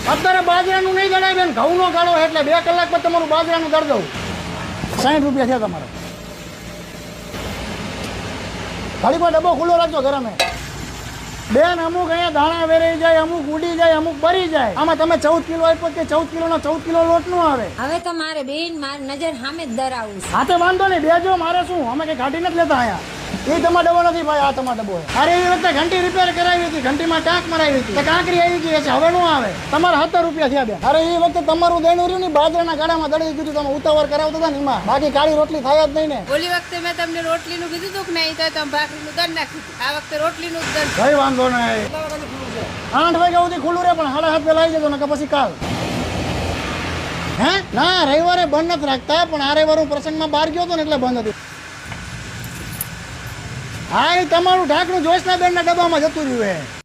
અત્યારે બાજરાનું નહીં દળાય બેન, ઘઉંનો ગાળો એટલે 2 કલાક પછી તમારું બાજરાનું દળ દઉં. 60 રૂપિયા છે તમારે. ખાલી કોઈ ડબ્બો ખુલ્લો રાખજો ગરમે. બેન અમુક અહીંયા દાણા વેરાઈ જાય, અમુક ઉડી જાય, અમુક બરી જાય. આમાં તમે 14 કિલો આપ્યો કે 14 કિલોનો 14 કિલો લોટ નો આવે. હવે તો મારે બેન મારી નજર સામે જ દરાવું છે. હા તો વાંધો નહીં, બેજો. મારે શું, અમે કઈ કાઢી નથી લેતા અહીંયા. એ તમારો ડબ્બો નથી ભાઈ, આ તમારો ડબ્બો છે. અરે એ વખતે ઘંટી રિપેર કરાવી હતી, ઘંટીમાં ટાંક મરાવી હતી, કાંકરી આવી ગઈ છે, હવે નો આવે. તમારે 70 રૂપિયા થયા બેન. અરે એ વખતે તમારું દેણું રહ્યું ને, બાજરાના ગાડામાં દળી દીધું, તમે ઉતાવળ કરાવતા હતા ને એમાં. બાકી કાળી રોટલી થાય જ નહીં ને. ઓલી વખતે મેં તમને રોટલીનું કીધું હતું કે નહીં, તો તમે ભાખરીનું દળ નાખ્યું હતું. આ વખતે રોટલીનું જ દળ. કઈ વાંધો નહીં, 8 વાગ્યા સુધી ખુલ્લું રહે, પણ 7:30 પેલા આવી જજો ને પછી કાલ. હે ના, રવિવારે બંધ નથી રાખતા, પણ આ રવિવારે હું પ્રસંગમાં બહાર ગયો હતો ને એટલે બંધ હતું. હા, એ તમારું ઢાંકણું જોશના બેનના ડબ્બામાં જતું રહ્યું હે.